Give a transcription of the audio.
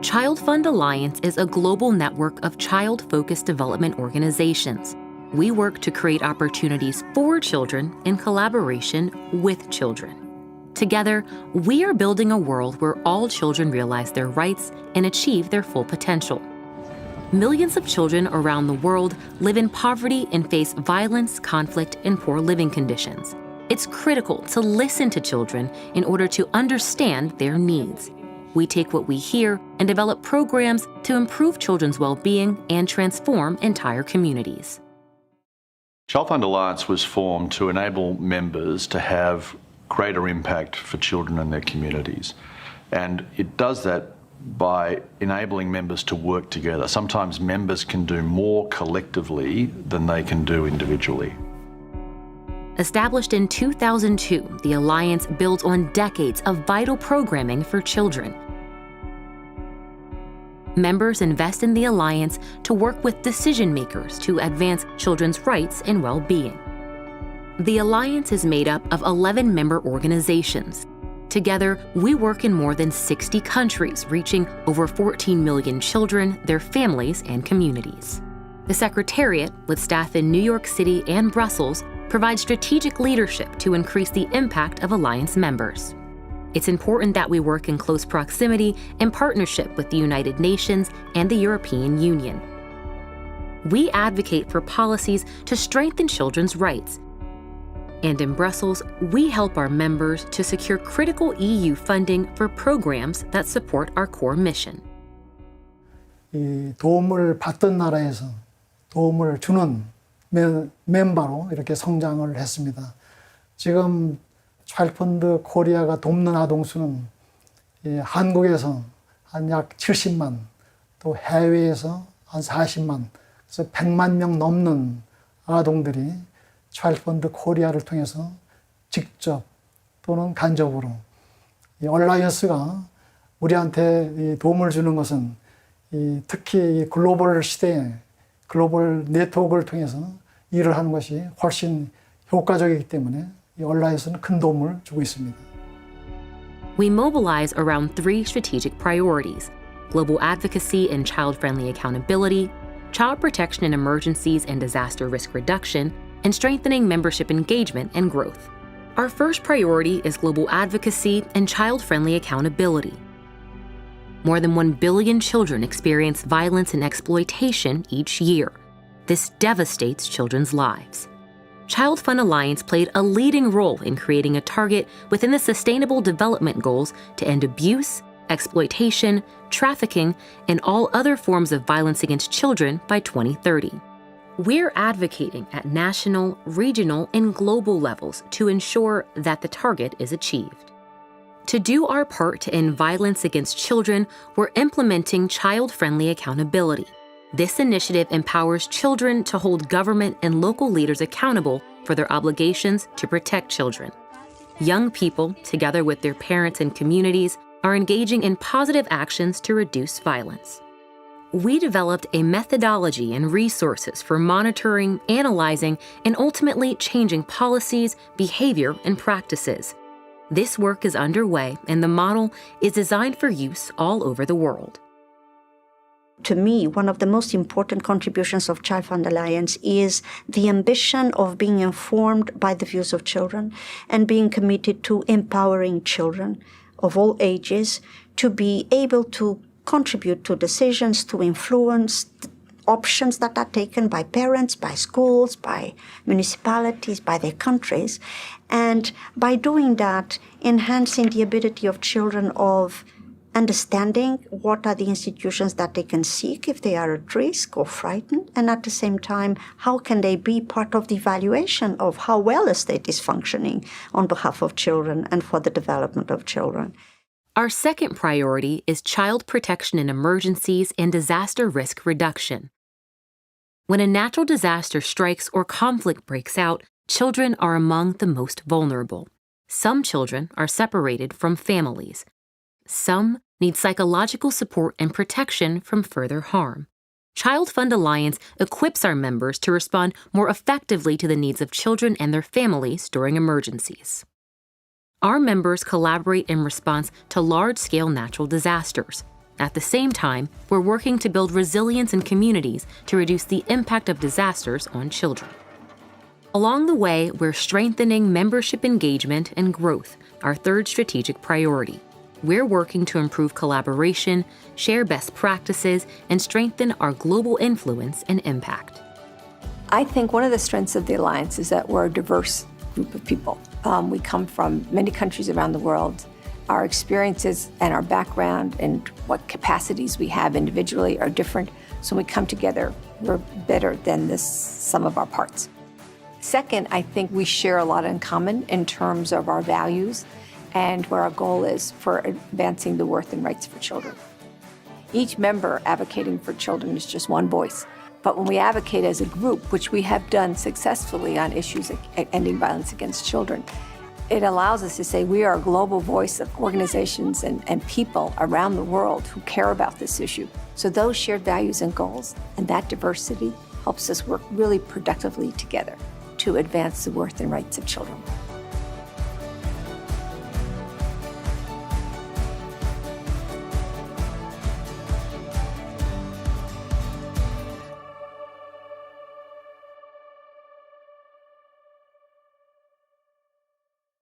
ChildFund Alliance is a global network of child-focused development organizations. We work to create opportunities for children in collaboration with children. Together, we are building a world where all children realize their rights and achieve their full potential. Millions of children around the world live in poverty and face violence, conflict, and poor living conditions. It's critical to listen to children in order to understand their needs. We take what we hear and develop programs to improve children's well-being and transform entire communities. ChildFund Alliance was formed to enable members to have greater impact for children and their communities. And it does that by enabling members to work together. Sometimes members can do more collectively than they can do individually. Established in 2002, the Alliance builds on decades of vital programming for children. Members invest in the Alliance to work with decision makers to advance children's rights and well-being. The Alliance is made up of 11 member organizations. Together, we work in more than 60 countries, reaching over 14 million children, their families, and communities. The Secretariat, with staff in New York City and Brussels, provides strategic leadership to increase the impact of Alliance members. It's important that we work in close proximity and partnership with the United Nations and the European Union. We advocate for policies to strengthen children's rights. And in Brussels, we help our members to secure critical EU funding for programs that support our core mission. 이 도움을 받던 나라에서 도움을 주는 멤버로 이렇게 성장을 했습니다. 지금 차일드펀드 코리아가 돕는 아동 수는 한국에서 한 약 70만, 또 해외에서 한 40만, 그래서 100만 명 넘는 아동들이 차일드펀드 코리아를 통해서 직접 또는 간접으로 이 얼라이언스가 우리한테 도움을 주는 것은 특히 이 글로벌 시대에 글로벌 네트워크를 통해서 일을 하는 것이 훨씬 효과적이기 때문에 이 얼라이언스는 큰 도움을 주고 있습니다. We mobilize around 3 strategic priorities: global advocacy and child-friendly accountability, child protection in emergencies and disaster risk reduction, and strengthening membership engagement and growth. Our first priority is global advocacy and child-friendly accountability. More than 1 billion children experience violence and exploitation each year. This devastates children's lives. ChildFund Alliance played a leading role in creating a target within the Sustainable Development Goals to end abuse, exploitation, trafficking, and all other forms of violence against children by 2030. We're advocating at national, regional, and global levels to ensure that the target is achieved. To do our part to end violence against children, we're implementing child-friendly accountability. This initiative empowers children to hold government and local leaders accountable for their obligations to protect children. Young people, together with their parents and communities, are engaging in positive actions to reduce violence. We developed a methodology and resources for monitoring, analyzing, and ultimately changing policies, behavior, and practices. This work is underway, and the model is designed for use all over the world. To me, one of the most important contributions of ChildFund Alliance is the ambition of being informed by the views of children and being committed to empowering children of all ages to be able to contribute to decisions, to influence options that are taken by parents, by schools, by municipalities, by their countries. And by doing that, enhancing the ability of children of understanding what are the institutions that they can seek if they are at risk or frightened, and at the same time, how can they be part of the evaluation of how well a state is functioning on behalf of children and for the development of children. Our second priority is child protection in emergencies and disaster risk reduction. When a natural disaster strikes or conflict breaks out, children are among the most vulnerable. Some children are separated from families. Some need psychological support and protection from further harm. ChildFund Alliance equips our members to respond more effectively to the needs of children and their families during emergencies. Our members collaborate in response to large-scale natural disasters. At the same time, we're working to build resilience in communities to reduce the impact of disasters on children. Along the way, we're strengthening membership engagement and growth, our third strategic priority. We're working to improve collaboration, share best practices, and strengthen our global influence and impact. I think one of the strengths of the Alliance is that we're a diverse group of people. We come from many countries around the world. Our experiences and our background and what capacities we have individually are different. So when we come together, we're better than the sum of our parts. Second, I think we share a lot in common in terms of our values and what our goal is for advancing the worth and rights for children. Each member advocating for children is just one voice. But when we advocate as a group, which we have done successfully on issues of ending violence against children, it allows us to say we are a global voice of organizations and people around the world who care about this issue. So those shared values and goals and that diversity helps us work really productively together to advance the worth and rights of children.